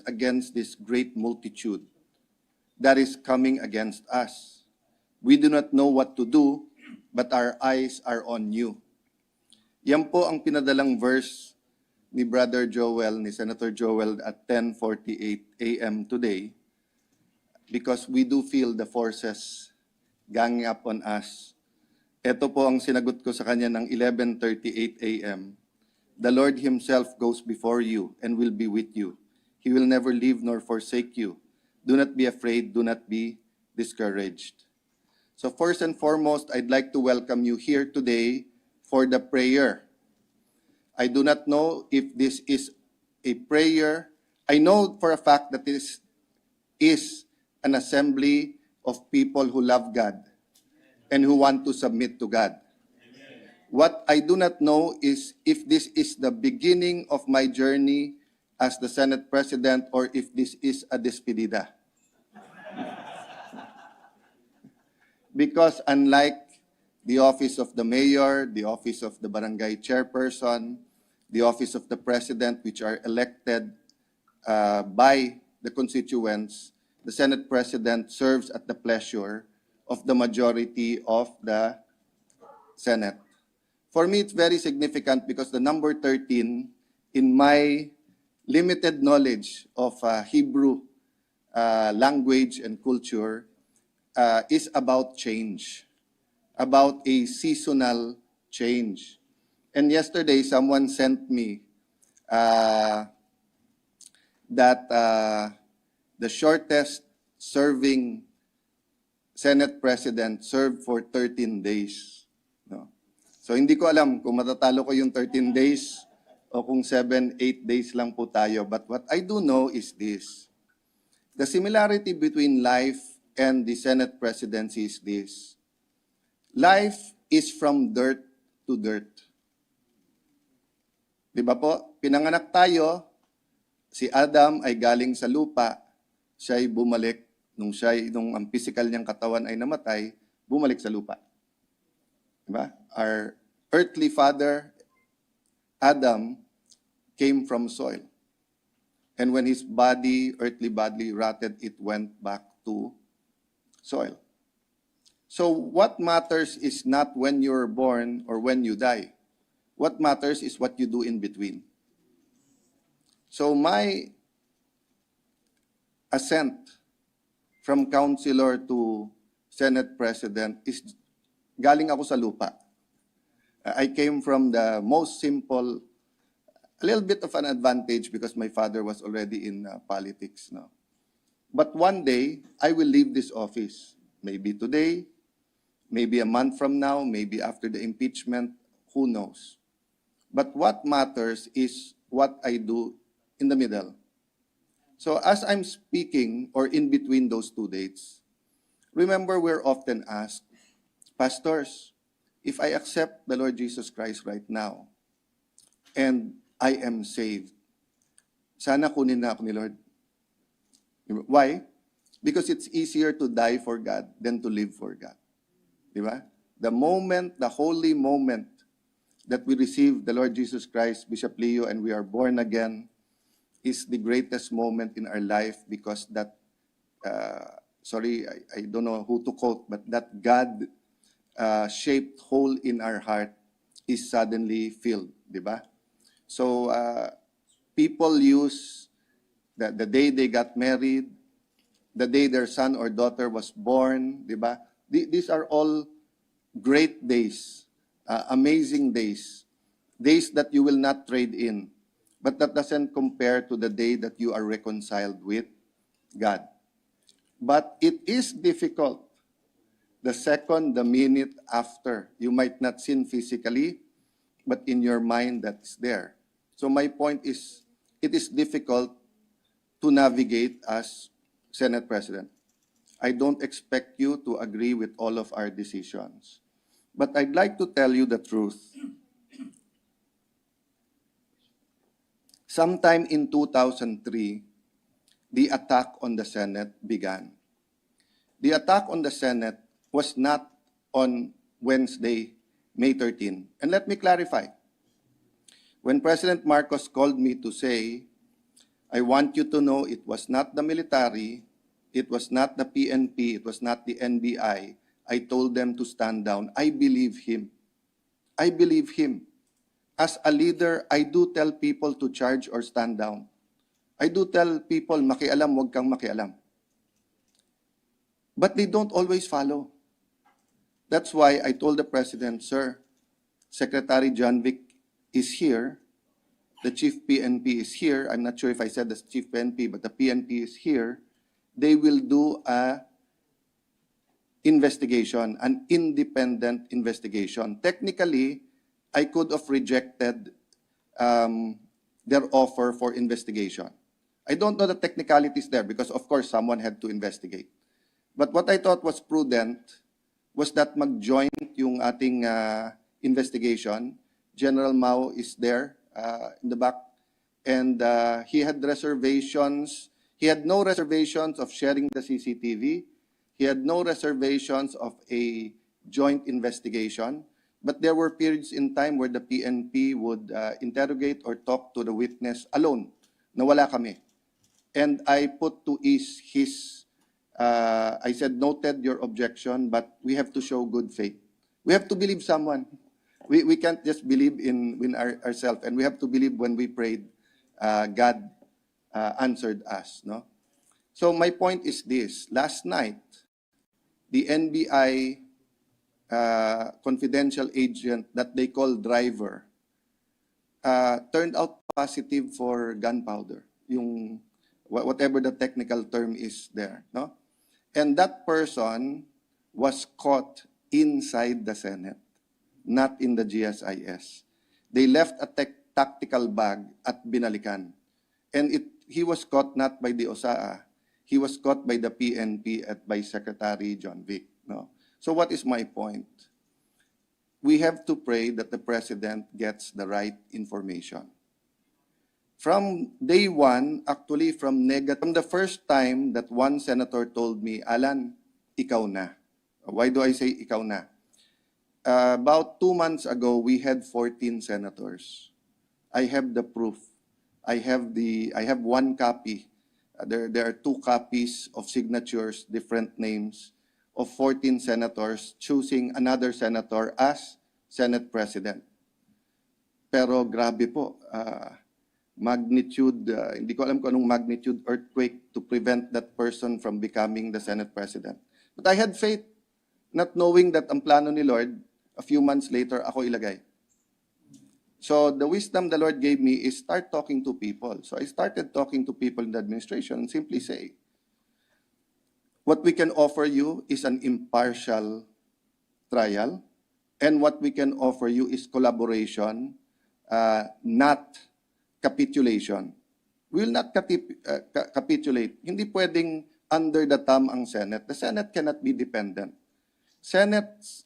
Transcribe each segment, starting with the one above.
against this great multitude that is coming against us. We do not know what to do, but our eyes are on you. Yan po ang pinadalang verse ni Brother Joel, ni Senator Joel at 10:48 a.m. today, because we do feel the forces ganging up on us. Ito po ang sinagot ko sa kanya ng 11:38 a.m. The Lord Himself goes before you and will be with you. He will never leave nor forsake you. Do not be afraid, do not be discouraged. So first and foremost, I'd like to welcome you here today for the prayer. I do not know if this is a prayer. I know for a fact that this is an assembly of people who love God and who want to submit to God. What I do not know is if this is the beginning of my journey as the Senate President or if this is a despedida. Because unlike the office of the mayor, the office of the barangay chairperson, the office of the president, which are elected by the constituents, the Senate President serves at the pleasure of the majority of the Senate. For me, it's very significant because the number 13, in my limited knowledge of Hebrew language and culture, is about change, about a seasonal change. And yesterday, someone sent me that the shortest serving Senate President served for 13 days. No? So hindi ko alam kung matatalo ko yung 13 days o kung 7, 8 days lang po tayo. But what I do know is this. The similarity between life and the Senate presidency is this. Life is from dirt to dirt. Di ba po? Pinanganak tayo, si Adam ay galing sa lupa, siya ay bumalik, nung ang physical niyang katawan ay namatay, bumalik sa lupa. Di ba? Our earthly father, Adam, came from soil. And when his earthly body rotted, it went back to soil. So what matters is not when you're born or when you die. What matters is what you do in between. So my ascent from councilor to Senate President is galing ako sa lupa. I came from the most simple, a little bit of an advantage because my father was already in politics. No? But one day, I will leave this office. Maybe today, maybe a month from now, maybe after the impeachment, who knows? But what matters is what I do in the middle. So as I'm speaking, or in between those two dates, remember we're often asked, Pastors, if I accept the Lord Jesus Christ right now, and I am saved, sana kunin na ako ni Lord. Why? Because it's easier to die for God than to live for God. Di ba? The moment, the holy moment that we receive the Lord Jesus Christ, Bishop Leo, and we are born again, is the greatest moment in our life because that, I don't know who to quote, but that God-shaped hole in our heart is suddenly filled, di ba? So, people use the day they got married, the day their son or daughter was born, di ba? These are all great days, amazing days, days that you will not trade in. But that doesn't compare to the day that you are reconciled with God. But it is difficult the second, the minute after. You might not sin physically, but in your mind that's there. So my point is, it is difficult to navigate as Senate President. I don't expect you to agree with all of our decisions. But I'd like to tell you the truth. Sometime in 2003, the attack on the Senate began. The attack on the Senate was not on Wednesday, May 13. And let me clarify. When President Marcos called me to say, I want you to know it was not the military, it was not the PNP, it was not the NBI. I told them to stand down. I believe him. I believe him. As a leader, I do tell people to charge or stand down. I do tell people, makialam, wag kang makialam. But they don't always follow. That's why I told the President, Sir, Secretary John Vic is here. The Chief PNP is here. I'm not sure if I said the Chief PNP, but the PNP is here. They will do a investigation, an independent investigation. Technically, I could have rejected their offer for investigation. I don't know the technicalities there because, of course, someone had to investigate. But what I thought was prudent was that mag-join yung ating investigation. General Mao is there in the back, and he had reservations. He had no reservations of sharing the CCTV. He had no reservations of a joint investigation. But there were periods in time where the PNP would interrogate or talk to the witness alone. Nawala kami. And I put to ease his, I said, noted your objection, but we have to show good faith. We have to believe someone. We can't just believe in ourselves, and we have to believe when we prayed, God answered us. No? So my point is this. Last night, the NBI confidential agent that they call driver turned out positive for gunpowder, yung whatever the technical term is there, no? And that person was caught inside the Senate, not in the GSIS. They left a tactical bag at binalikan. And he was caught not by the OSAA, he was caught by the PNP at by Secretary John Vic, no? So what is my point? We have to pray that the President gets the right information. From day one, actually from the first time that one senator told me, Alan, ikaw na. Why do I say ikaw na? About 2 months ago, we had 14 senators. I have the proof. I have one copy. There are 2 copies of signatures, different names, of 14 senators choosing another senator as Senate President. Pero grabe po, magnitude, hindi ko alam kung anong magnitude earthquake to prevent that person from becoming the Senate President. But I had faith, not knowing that ang plano ni Lord, a few months later, ako ilagay. So the wisdom the Lord gave me is start talking to people. So I started talking to people in the administration and simply say, what we can offer you is an impartial trial, and what we can offer you is collaboration, not capitulation. We will not capitulate. Hindi pwedeng under the thumb ang Senate. The Senate cannot be dependent. Senate's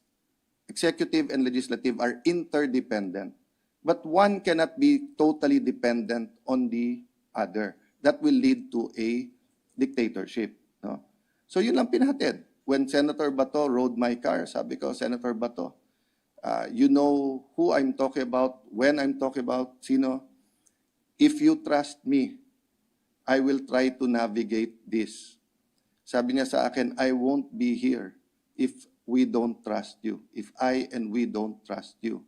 executive and legislative are interdependent, but one cannot be totally dependent on the other. That will lead to a dictatorship. No? So yun lang pinahatid. When Senator Bato rode my car, sabi ko, Senator Bato, you know who I'm talking about, when I'm talking about, sino. If you trust me, I will try to navigate this. Sabi niya sa akin, I won't be here if we don't trust you, if I and we don't trust you.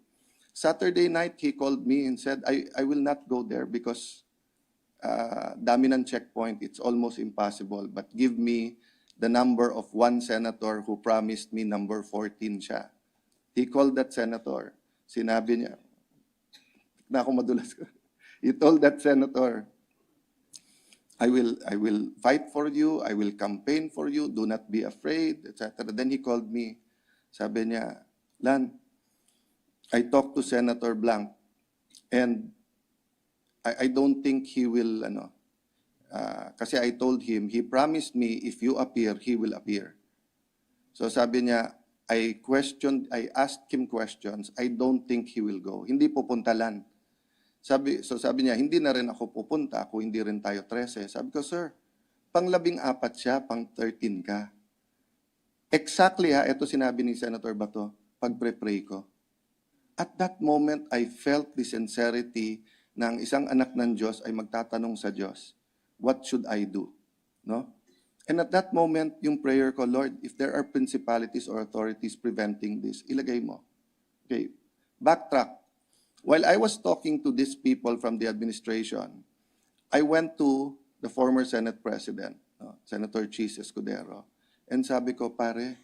Saturday night, he called me and said, I will not go there because dami ng checkpoint, it's almost impossible, but give me the number of one senator who promised me number 14 siya. He called that senator. Sinabi niya, na ako madulas. He told that senator, I will fight for you, I will campaign for you, do not be afraid, etc. Then he called me. Sabi niya, Lan, I talked to Senator Blanc, and I don't think he will, kasi I told him, he promised me if you appear, he will appear. So sabi niya, I asked him questions, I don't think he will go. Hindi pupunta Lan. Sabi niya, hindi na rin ako pupunta kung hindi rin tayo 13. Sabi ko, sir, pang 14 siya, pang 13 ka. Exactly ito sinabi ni Senator Bato, pag-pray ko. At that moment, I felt the sincerity ng isang anak ng Diyos ay magtatanong sa Diyos. what should I do? No? And at that moment, yung prayer ko, Lord, if there are principalities or authorities preventing this, ilagay mo. Okay, backtrack. While I was talking to these people from the administration, I went to the former Senate President, Senator Chis Escudero, and sabi ko, pare,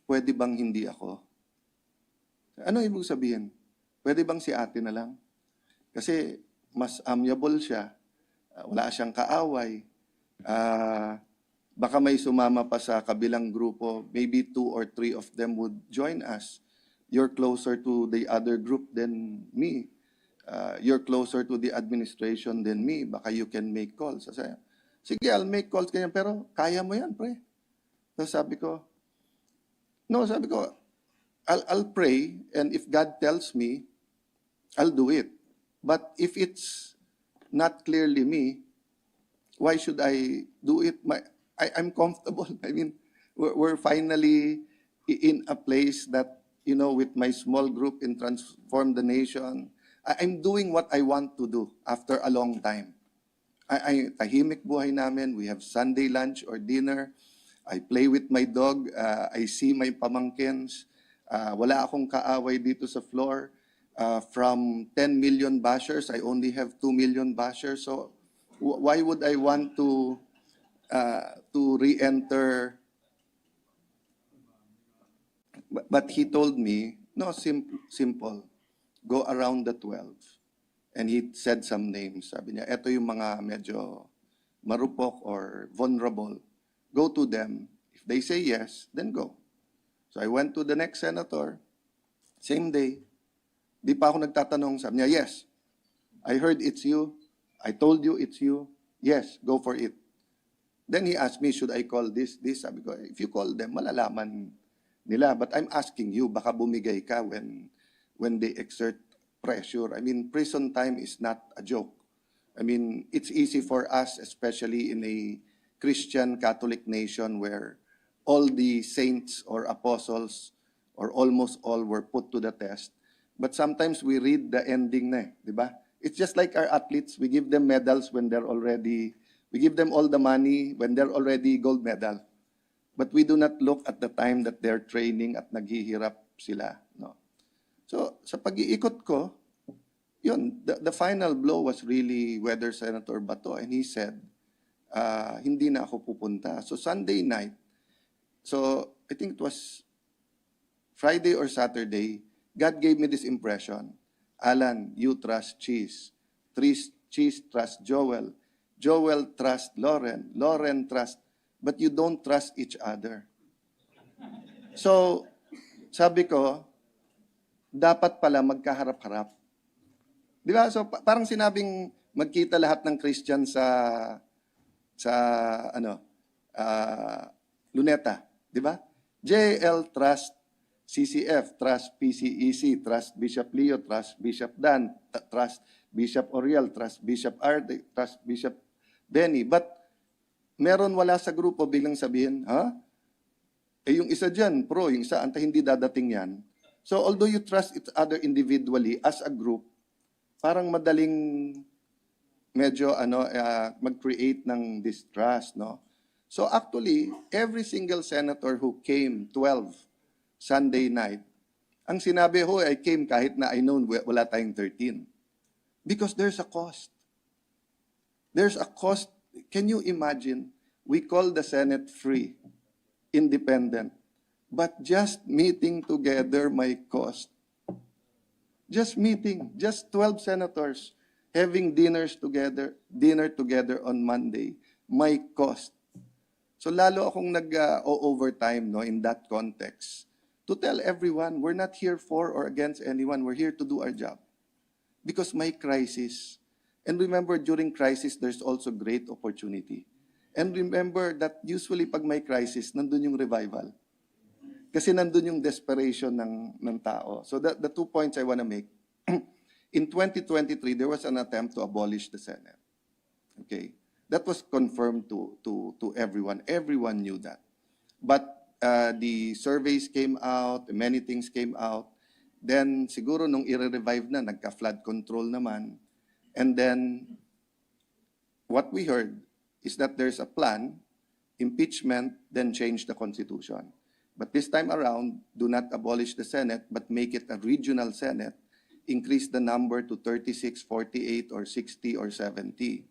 pwede bang hindi ako? Ano ibig sabihin? Pwede bang si ate na lang? Kasi mas amiable siya, wala siyang kaaway, baka may sumama pa sa kabilang grupo, maybe 2 or 3 of them would join us. You're closer to the other group than me. You're closer to the administration than me. Baka you can make calls. Sige, I'll make calls ganyan, pero kaya mo yan, pre. So sabi ko, I'll pray, and if God tells me, I'll do it. But if it's not clearly me, why should I do it? I'm comfortable. I mean, we're finally in a place that, you know, with my small group in Transform the Nation, I'm doing what I want to do after a long time. Tahimik buhay namin. We have Sunday lunch or dinner. I play with my dog. I see my pamangkins. Wala akong kaaway dito sa floor. From 10 million bashers, I only have 2 million bashers. So why would I want to re-enter? But he told me, no, simple. Go around the 12. And he said some names. Sabi niya, eto yung mga medyo marupok or vulnerable. Go to them. If they say yes, then go. So I went to the next senator. Same day. Di pa ako nagtatanong. Sabi niya, yes. I heard it's you. I told you it's you. Yes, go for it. Then he asked me, should I call this? Sabi ko, if you call them, malalaman nila. But I'm asking you, baka bumigay ka when they exert pressure. I mean, prison time is not a joke. I mean, it's easy for us, especially in a Christian Catholic nation where all the saints or apostles or almost all were put to the test. But sometimes we read the ending na, di ba? It's just like our athletes. We give them medals when they're already, we give them all the money when they're already gold medal. But we do not look at the time that they're training at naghihirap sila. No? So, sa pag-iikot ko, yun, the final blow was really whether Senator Bato. And he said, hindi na ako pupunta. So, Sunday night, so I think it was Friday or Saturday, God gave me this impression. Alan, you trust Cheese. Cheese trust Joel. Joel trust Lauren. Lauren trust, but you don't trust each other. So, sabi ko, dapat pala magkaharap-harap. Di ba? So, parang sinabing magkita lahat ng Christian sa Luneta. Di ba? JL trust CCF, trust PCEC, trust Bishop Leo, trust Bishop Dan, trust Bishop Oriel, trust Bishop Arde, trust Bishop Benny. But meron wala sa grupo biglang sabihin, ha? Eh yung isa dyan, pro, yung isa, anta hindi dadating yan. So although you trust each other individually, as a group, parang madaling medyo mag-create ng distrust, no? So actually, every single senator who came, 12, Sunday night, ang sinabi ho, I came kahit na I know wala tayong 13. Because there's a cost. There's a cost. Can you imagine? We call the Senate free, independent. But just meeting together may cost. Just meeting, just 12 senators having dinner together on Monday may cost. So lalo akong nag-overtime no, in that context to tell everyone, we're not here for or against anyone. We're here to do our job. Because may crisis. And remember, during crisis, there's also great opportunity. And remember that usually pag may crisis, nandun yung revival. Kasi nandun yung desperation ng tao. So the 2 points I want to make. In 2023, there was an attempt to abolish the Senate. Okay? That was confirmed to everyone. Everyone knew that. But the surveys came out, many things came out. Then siguro nung i-revive na, nagka-flood control naman. And then what we heard is that there's a plan, impeachment, then change the Constitution. But this time around, do not abolish the Senate, but make it a regional Senate, increase the number to 36, 48, or 60, or 70,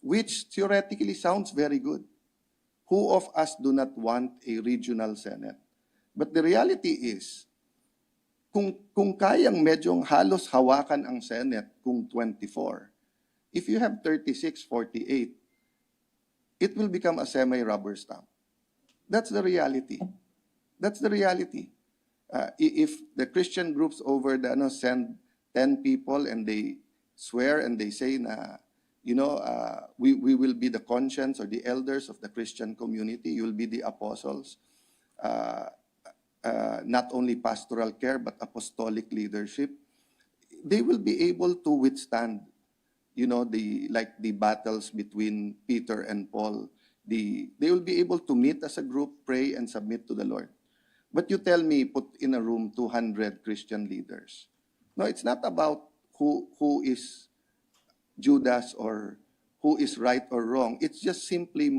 which theoretically sounds very good. Who of us do not want a regional Senate? But the reality is, kung kayang medyong halos hawakan ang Senate kung 24, if you have 36, 48, it will become a semi-rubber stamp. That's the reality. That's the reality. If the Christian groups over the send 10 people and they swear and they say na, we will be the conscience or the elders of the Christian community, you will be the apostles, not only pastoral care but apostolic leadership, they will be able to withstand, the battles between Peter and Paul. They will be able to meet as a group, pray, and submit to the Lord. But you tell me, put in a room 200 Christian leaders. No, it's not about who is Judas or who is right or wrong. It's just simply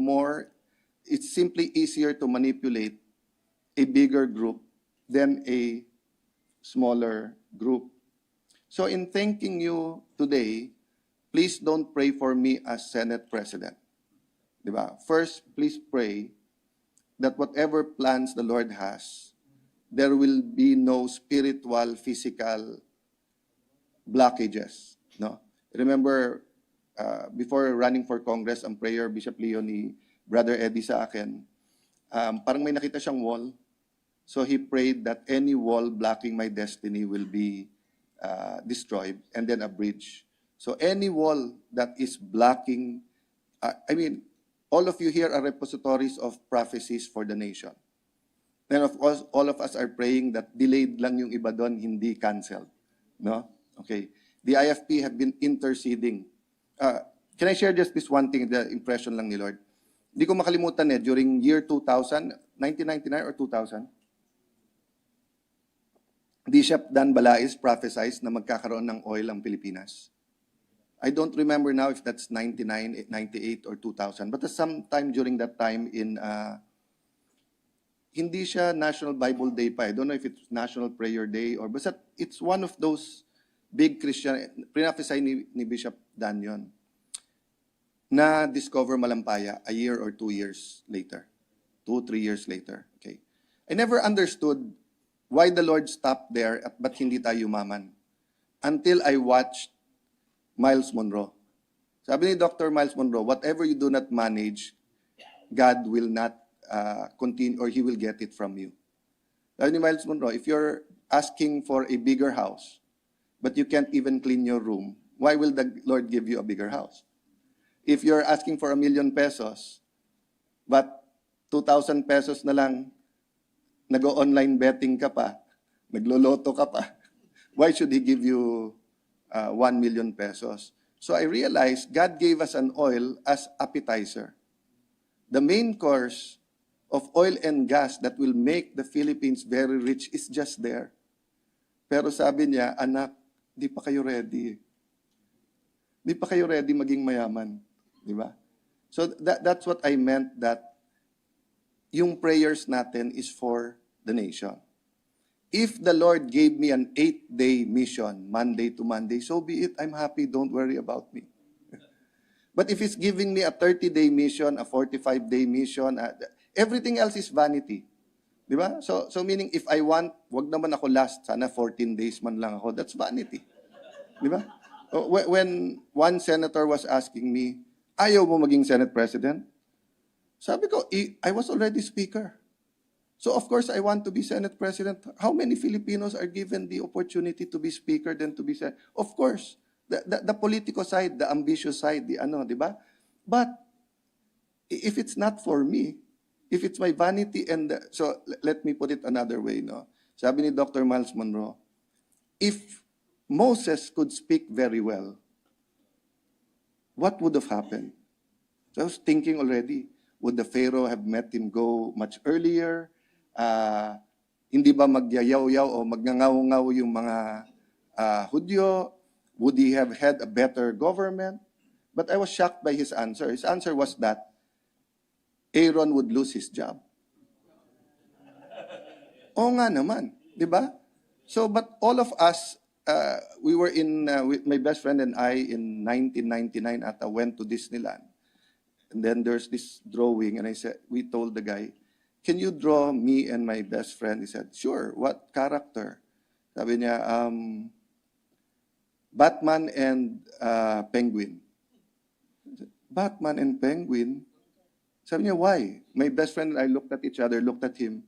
easier to manipulate a bigger group than a smaller group. So in thanking you today, please don't pray for me as Senate President. Diba? First, please pray that whatever plans the Lord has, there will be no spiritual, physical blockages. No? Remember, before running for Congress, ang prayer, Bishop Leo, ni Brother Eddie sa akin, parang may nakita siyang wall. So he prayed that any wall blocking my destiny will be destroyed, and then a bridge. So any wall that is blocking, all of you here are repositories of prophecies for the nation. And of course, all of us are praying that delayed lang yung iba doon, hindi canceled. No? Okay. The IFP have been interceding. Can I share just this one thing, the impression lang ni Lord? Hindi ko makalimutan during year 2000, 1999 or 2000, Bishop Dan Balais prophesied na magkakaroon ng oil ang Pilipinas. I don't remember now if that's 99, 98, or 2000. But sometime during that time hindi siya National Bible Day pa. I don't know if it's National Prayer Day or basta it's one of those big Christian, prophesy ni Bishop Dan yun, na discover Malampaya a year or 2 years later. 2, 3 years later. Okay. I never understood why the Lord stopped there at ba't hindi tayo yumaman until I watched Miles Monroe. Sabi ni Dr. Miles Monroe, whatever you do not manage, God will not continue or He will get it from you. Sabi ni Miles Monroe, if you're asking for a bigger house, but you can't even clean your room, why will the Lord give you a bigger house? If you're asking for 1 million pesos, but 2,000 pesos na lang, nag-online betting ka pa, nagloloto ka pa, why should He give you 1 million pesos? So I realized God gave us an oil as appetizer. The main course of oil and gas that will make the Philippines very rich is just there. Pero sabi niya, anak, di pa kayo ready. Di pa kayo ready maging mayaman. Di ba? So that's what I meant, that yung prayers natin is for the nation. If the Lord gave me an 8-day mission, Monday to Monday, so be it. I'm happy. Don't worry about me. But if He's giving me a 30-day mission, a 45-day mission, everything else is vanity. Di ba? So meaning, if I want, wag naman ako last, sana 14 days man lang ako, that's vanity. Di ba? When one senator was asking me, ayaw mo maging Senate President? Sabi ko, I was already Speaker. So of course, I want to be Senate President. How many Filipinos are given the opportunity to be Speaker than to be Senate? Of course, the political side, the ambitious side, di ba? But if it's not for me, if it's my vanity so let me put it another way, no? Sabi ni Dr. Miles Monroe, if Moses could speak very well, what would have happened? So I was thinking already, would the Pharaoh have met him go much earlier? Hindi ba magyayaw-yaw o magngangaw-ngaw yung mga Hudyo? Would he have had a better government? But I was shocked by his answer. His answer was that Aaron would lose his job. Oo nga naman, di ba? So, but all of us, we were with my best friend and I in 1999 went to Disneyland. And then there's this drawing, and we told the guy, can you draw me and my best friend? He said, sure, what character? Sabi niya, Batman and Penguin. Batman and Penguin? Sabi niya, why? My best friend and I looked at each other, looked at him.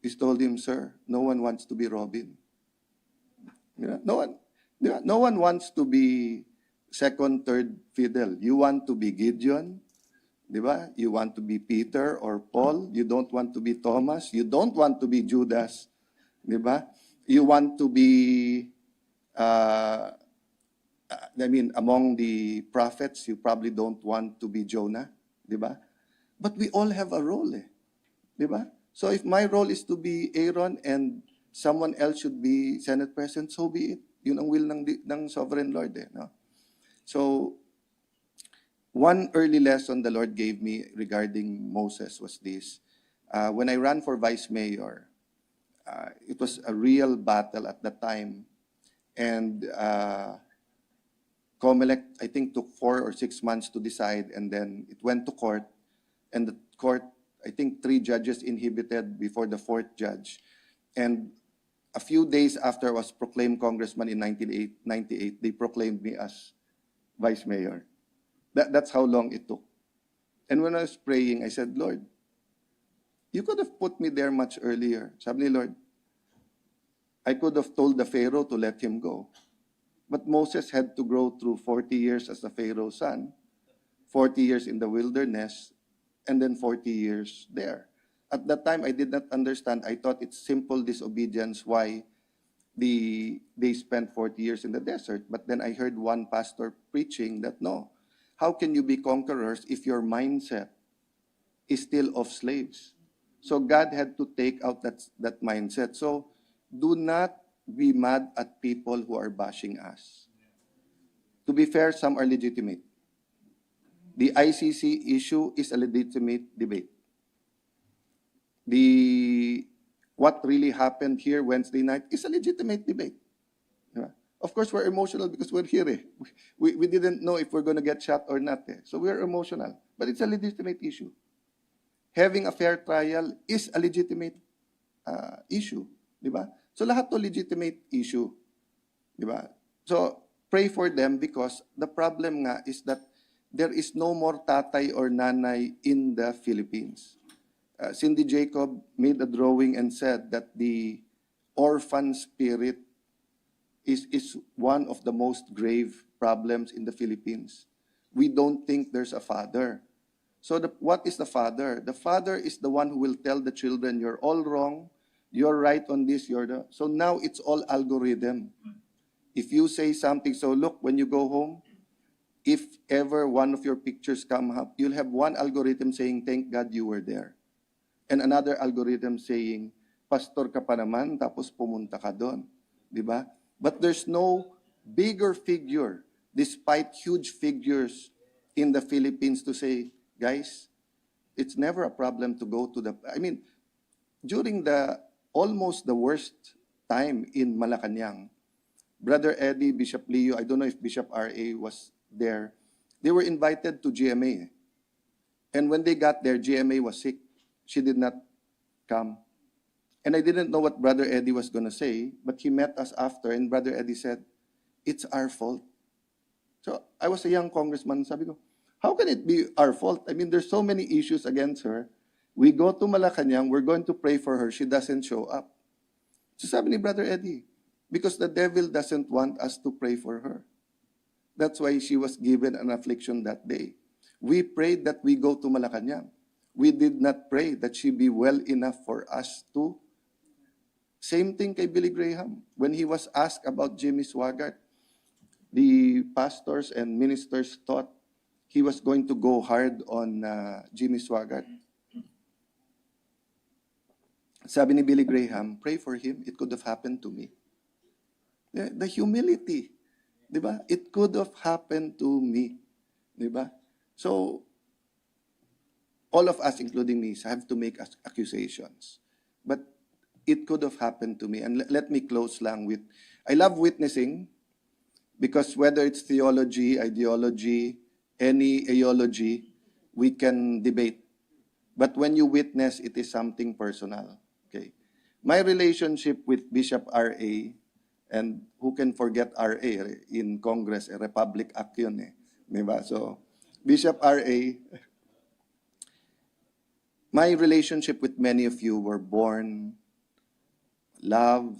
He told him, sir, no one wants to be Robin. You know, no one wants to be second, third fiddle. You want to be Gideon, di ba? You want to be Peter or Paul. You don't want to be Thomas. You don't want to be Judas, di ba? You want to be, among the prophets, you probably don't want to be Jonah, di ba? But we all have a role, di ba? So if my role is to be Aaron and someone else should be Senate President, so be it. Yun ang will ng Sovereign Lord. No? So, one early lesson the Lord gave me regarding Moses was this. When I ran for Vice Mayor, it was a real battle at that time. And COMELEC, I think, took 4 or 6 months to decide, and then it went to court. And the court, I think 3 judges inhibited before the 4th judge. And a few days after I was proclaimed congressman in 1998, they proclaimed me as vice mayor. That's how long it took. And when I was praying, I said, Lord, you could have put me there much earlier. Sabi ni Lord, I could have told the Pharaoh to let him go. But Moses had to grow through 40 years as the Pharaoh's son, 40 years in the wilderness, and then 40 years there. At that time, I did not understand. I thought it's simple disobedience why they spent 40 years in the desert. But then I heard one pastor preaching that, no, how can you be conquerors if your mindset is still of slaves? So God had to take out that mindset. So do not be mad at people who are bashing us. To be fair, some are legitimate. The ICC issue is a legitimate debate. What really happened here Wednesday night is a legitimate debate. Of course, we're emotional because we're here. We didn't know if we're going to get shot or not. So we're emotional. But it's a legitimate issue. Having a fair trial is a legitimate issue. Diba? So lahat to legitimate issue. Diba? So pray for them because the problem nga is that there is no more tatay or nanay in the Philippines. Cindy Jacob made a drawing and said that the orphan spirit is one of the most grave problems in the Philippines. We don't think there's a father. So what is the father? The father is the one who will tell the children, you're all wrong, you're right on this, so now it's all algorithm. If you say something, so look, when you go home, if ever one of your pictures come up, you'll have one algorithm saying, thank God you were there. And another algorithm saying, pastor ka pa naman, tapos pumunta ka doon. Di ba? But there's no bigger figure, despite huge figures in the Philippines to say, guys, it's never a problem to go to during almost the worst time in Malacanang, Brother Eddie, Bishop Leo, I don't know if Bishop R.A. was there, they were invited to GMA. And when they got there, GMA was sick. She did not come. And I didn't know what Brother Eddie was going to say, but he met us after, and Brother Eddie said, it's our fault. So I was a young congressman, sabi ko, how can it be our fault? There's so many issues against her. We go to Malacanang, we're going to pray for her, she doesn't show up. So sabi ni Brother Eddie, because the devil doesn't want us to pray for her. That's why she was given an affliction that day. We prayed that we go to Malacanang. We did not pray that she be well enough for us to. Same thing kay Billy Graham. When he was asked about Jimmy Swaggart, the pastors and ministers thought he was going to go hard on Jimmy Swaggart. Sabi ni Billy Graham, pray for him. It could have happened to me. The humility. Diba? It could have happened to me. Di ba? So, all of us, including me, have to make accusations. But it could have happened to me. And let me close lang with, I love witnessing because whether it's theology, ideology, any ideology, we can debate. But when you witness, it is something personal. Okay. My relationship with Bishop R.A., and who can forget R.A. in Congress, a Republic Act yun eh. Diba? So, Bishop R.A., my relationship with many of you were born love,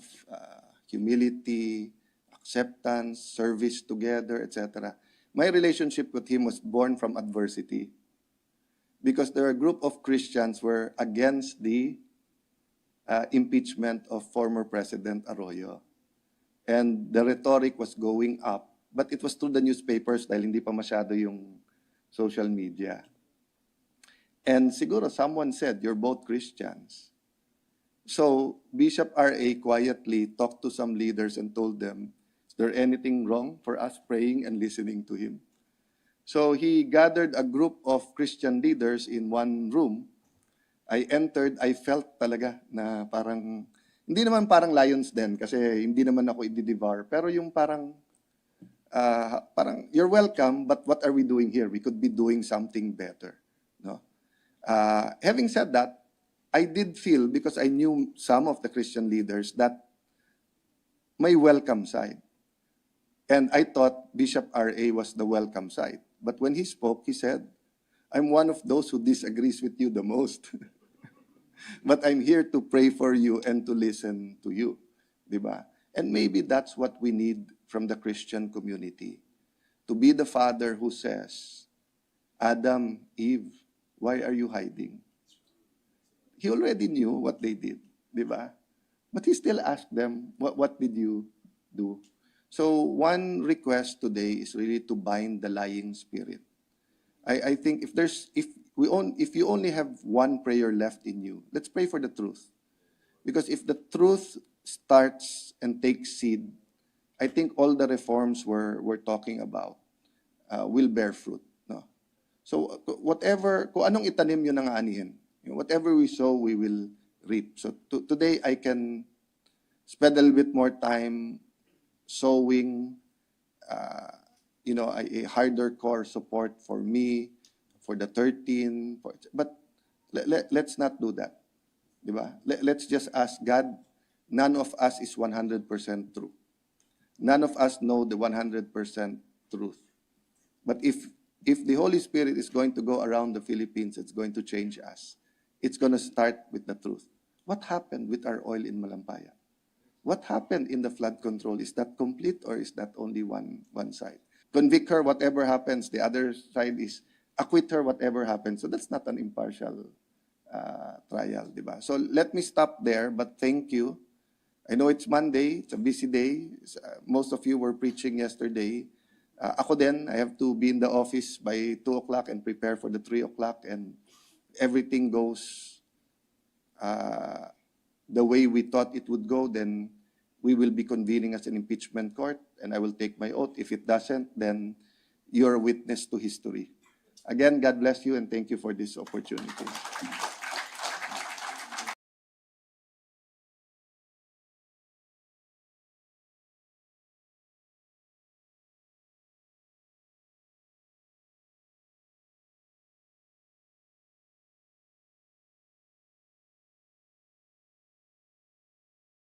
humility, acceptance, service together, etc. My relationship with him was born from adversity because there are a group of Christians were against the impeachment of former President Arroyo. And the rhetoric was going up, but it was through the newspapers dahil hindi pa masyado yung social media. And siguro someone said, you're both Christians. So Bishop R.A. quietly talked to some leaders and told them, is there anything wrong for us praying and listening to him? So he gathered a group of Christian leaders in one room. I entered, I felt talaga na parang, hindi naman parang Lions Den kasi hindi naman ako i-devour, pero yung parang, you're welcome, but what are we doing here? We could be doing something better. No? Having said that, I did feel, because I knew some of the Christian leaders, that may welcome side. And I thought Bishop R.A. was the welcome side. But when he spoke, he said, I'm one of those who disagrees with you the most. But I'm here to pray for you and to listen to you. Diba? And maybe that's what we need from the Christian community. To be the father who says, Adam, Eve, why are you hiding? He already knew what they did, di ba? But he still asked them, what did you do? So one request today is really to bind the lying spirit. I think if you only have one prayer left in you, let's pray for the truth. Because if the truth starts and takes seed, I think all the reforms we're talking about will bear fruit. No? So whatever, kung anong itanim yun ang aanihin. Whatever we sow, we will reap. So today, I can spend a little bit more time sowing, a harder core support for me, for the 13. But let's not do that. Diba? Let's just ask God, none of us is 100% true. None of us know the 100% truth. But if the Holy Spirit is going to go around the Philippines, it's going to change us. It's going to start with the truth. What happened with our oil in Malampaya? What happened in the flood control? Is that complete or is that only one side? Convict her, whatever happens. The other side is acquit her, whatever happens. So that's not an impartial trial, diba? So let me stop there, but thank you. I know it's Monday, it's a busy day. Most of you were preaching yesterday. Ako din, I have to be in the office by 2 o'clock and prepare for the 3 o'clock, and everything goes the way we thought it would go, then we will be convening as an impeachment court, and I will take my oath. If it doesn't, then you're a witness to history. Again, God bless you, and thank you for this opportunity.